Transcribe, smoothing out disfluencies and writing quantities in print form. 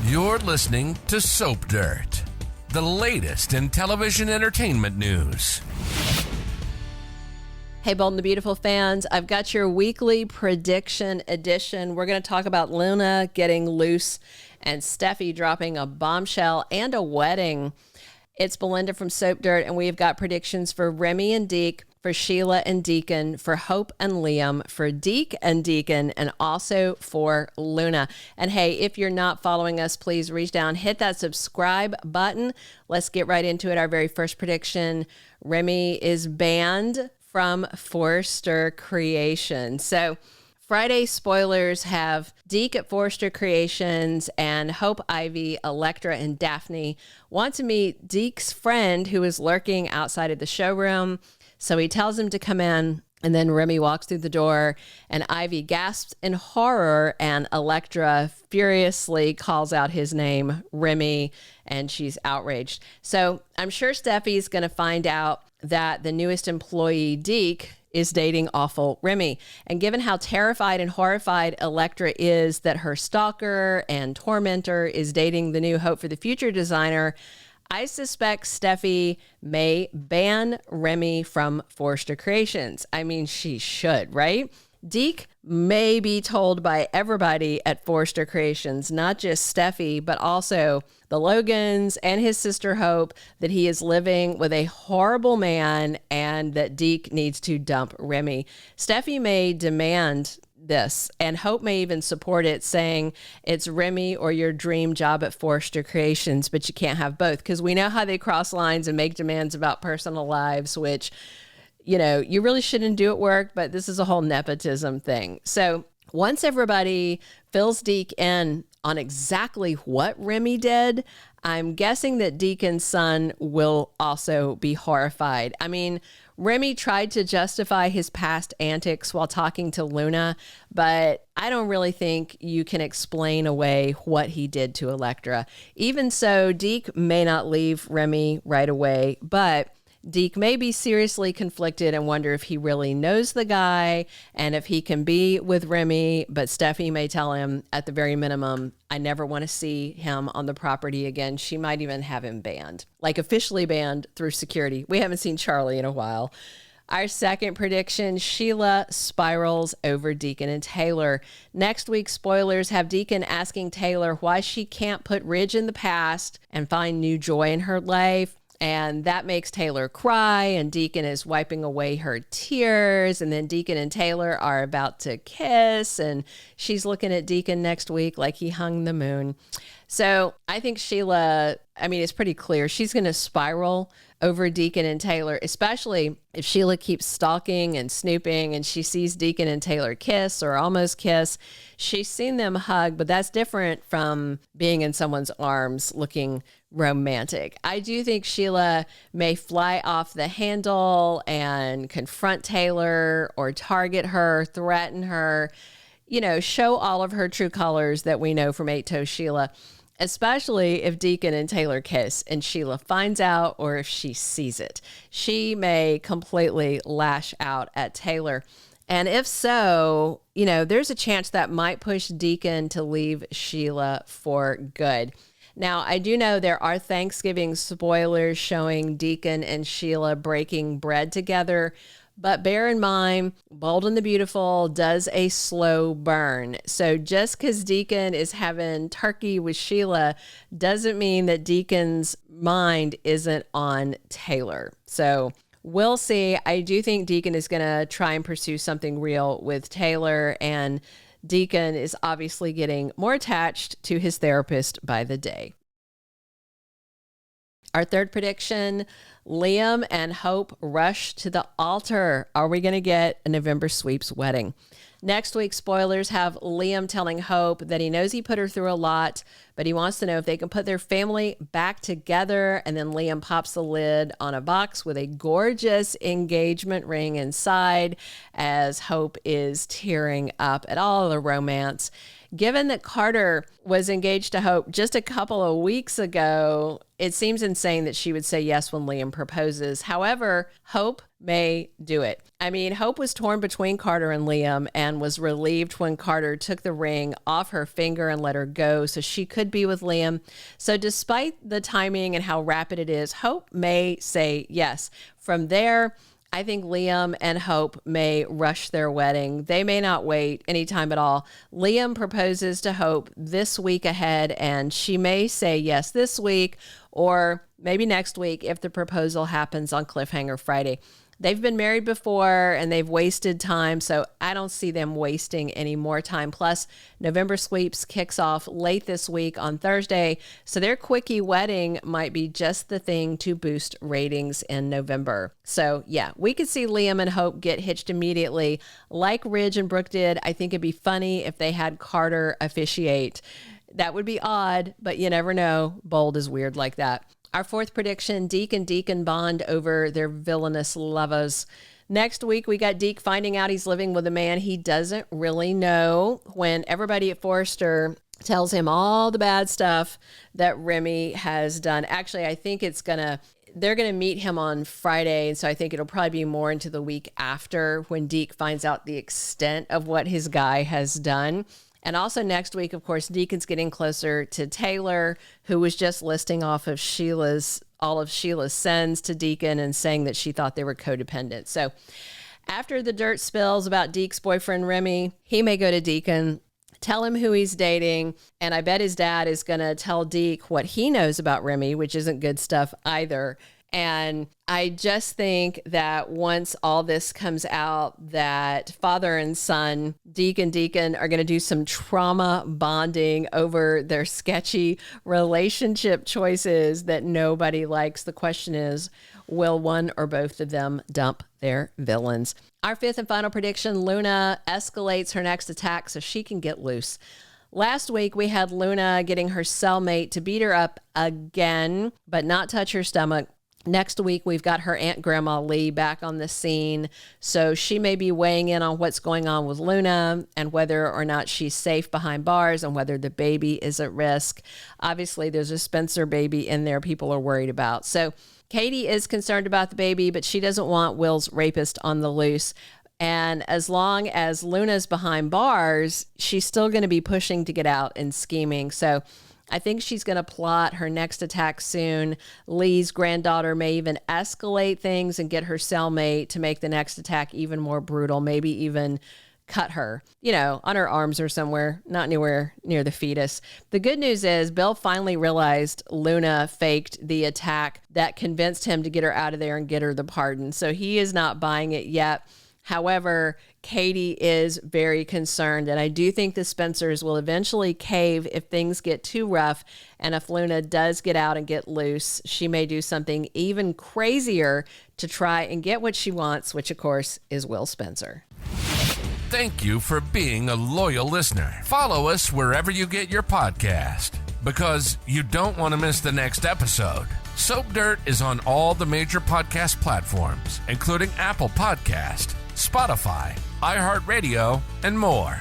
You're listening to Soap Dirt, the latest in television entertainment news. Hey, Bold and the Beautiful fans, I've got your weekly prediction edition. We're going to talk about Luna getting loose and Steffy dropping a bombshell and a wedding. It's Belinda from Soap Dirt, and we've got predictions for Remy and Deke, for Sheila and Deacon, for Hope and Liam, for Deke and Deacon, and also for Luna. And hey, if you're not following us, please reach down, hit that subscribe button. Let's get right into it. Our very first prediction, Remy is banned from Forrester Creations. So Friday spoilers have Deke at Forrester Creations and Hope, Ivy, Electra, and Daphne want to meet Deke's friend who is lurking outside of the showroom. So he tells him to come in, and then Remy walks through the door, and Ivy gasps in horror, and Electra furiously calls out his name, Remy, and she's outraged. So I'm sure Steffi's going to find out that the newest employee, Deke, is dating awful Remy. And given how terrified and horrified Electra is that her stalker and tormentor is dating the new Hope for the Future designer, I suspect Steffi may ban Remy from Forrester Creations. I mean, she should, right? Deke may be told by everybody at Forrester Creations, not just Steffi, but also the Logans and his sister Hope, that he is living with a horrible man and that Deke needs to dump Remy. Steffi may demand this, and Hope may even support it, saying it's Remy or your dream job at Forrester Creations, but you can't have both, because we know how they cross lines and make demands about personal lives, which, you know, you really shouldn't do at work, but this is a whole nepotism thing. So once everybody fills Deke in on exactly what Remy did, I'm guessing that Deacon's son will also be horrified. I mean, Remy tried to justify his past antics while talking to Luna, but I don't really think you can explain away what he did to Electra. Even so, Deke may not leave Remy right away, but Deke may be seriously conflicted and wonder if he really knows the guy and if he can be with Remy, but Steffi may tell him at the very minimum, I never want to see him on the property again. She might even have him banned, like officially banned through security. We haven't seen Charlie in a while. Our second prediction, Sheila spirals over Deacon and Taylor. Next week, spoilers have Deacon asking Taylor why she can't put Ridge in the past and find new joy in her life. And that makes Taylor cry, and Deacon is wiping away her tears. And then Deacon and Taylor are about to kiss, and she's looking at Deacon next week like he hung the moon. So I think Sheila, I mean, it's pretty clear she's going to spiral over Deacon and Taylor, especially if Sheila keeps stalking and snooping and she sees Deacon and Taylor kiss or almost kiss. She's seen them hug, but that's different from being in someone's arms looking romantic. I do think Sheila may fly off the handle and confront Taylor or target her, threaten her, you know, show all of her true colors that we know from Eight Toe Sheila, especially if Deacon and Taylor kiss and Sheila finds out or if she sees it. She may completely lash out at Taylor. And if so, you know, there's a chance that might push Deacon to leave Sheila for good. Now, I do know there are Thanksgiving spoilers showing Deacon and Sheila breaking bread together, but bear in mind, Bold and the Beautiful does a slow burn. So just because Deacon is having turkey with Sheila doesn't mean that Deacon's mind isn't on Taylor. So we'll see. I do think Deacon is going to try and pursue something real with Taylor, and Deacon is obviously getting more attached to his therapist by the day. Our third prediction, Liam and Hope rush to the altar. Are we going to get a November sweeps wedding? Next week, spoilers have Liam telling Hope that he knows he put her through a lot, but he wants to know if they can put their family back together. And then Liam pops the lid on a box with a gorgeous engagement ring inside as Hope is tearing up at all the romance. Given that Carter was engaged to Hope just a couple of weeks ago, it seems insane that she would say yes when Liam proposes. However, Hope may do it. I mean, Hope was torn between Carter and Liam and was relieved when Carter took the ring off her finger and let her go so she could be with Liam. So despite the timing and how rapid it is, Hope may say yes. From there, I think Liam and Hope may rush their wedding. They may not wait any time at all. Liam proposes to Hope this week ahead, and she may say yes this week or maybe next week if the proposal happens on Cliffhanger Friday. They've been married before and they've wasted time, so I don't see them wasting any more time. Plus, November Sweeps kicks off late this week on Thursday, so their quickie wedding might be just the thing to boost ratings in November. So yeah, we could see Liam and Hope get hitched immediately like Ridge and Brooke did. I think it'd be funny if they had Carter officiate. That would be odd, but you never know. Bold is weird like that. Our fourth prediction, Deke and Deacon bond over their villainous lovers. Next week, we got Deke finding out he's living with a man he doesn't really know when everybody at Forrester tells him all the bad stuff that Remy has done. Actually, I think they're going to meet him on Friday, and so I think it'll probably be more into the week after when Deke finds out the extent of what his guy has done. And also next week, of course, Deacon's getting closer to Taylor, who was just listing off of all of Sheila's sins to Deacon and saying that she thought they were codependent. So after the dirt spills about Deke's boyfriend, Remy, he may go to Deacon, tell him who he's dating, and I bet his dad is going to tell Deke what he knows about Remy, which isn't good stuff either. And I just think that once all this comes out, that father and son, Deke and Deacon, are going to do some trauma bonding over their sketchy relationship choices that nobody likes. The question is, will one or both of them dump their villains? Our fifth and final prediction, Luna escalates her next attack so she can get loose. Last week, we had Luna getting her cellmate to beat her up again, but not touch her stomach. Next week, we've got her Aunt Grandma Lee back on the scene, so she may be weighing in on what's going on with Luna and whether or not she's safe behind bars and whether the baby is at risk. Obviously, there's a Spencer baby in there people are worried about. So Katie is concerned about the baby, but she doesn't want Will's rapist on the loose. And as long as Luna's behind bars, she's still going to be pushing to get out and scheming. So I think she's going to plot her next attack soon. Lee's granddaughter may even escalate things and get her cellmate to make the next attack even more brutal, maybe even cut her, on her arms or somewhere, not anywhere near the fetus. The good news is Bill finally realized Luna faked the attack that convinced him to get her out of there and get her the pardon. So he is not buying it yet. However, Katie is very concerned, and I do think the Spencers will eventually cave if things get too rough, and if Luna does get out and get loose, she may do something even crazier to try and get what she wants, which, of course, is Will Spencer. Thank you for being a loyal listener. Follow us wherever you get your podcast, because you don't want to miss the next episode. Soap Dirt is on all the major podcast platforms, including Apple Podcast, Spotify, iHeartRadio, and more.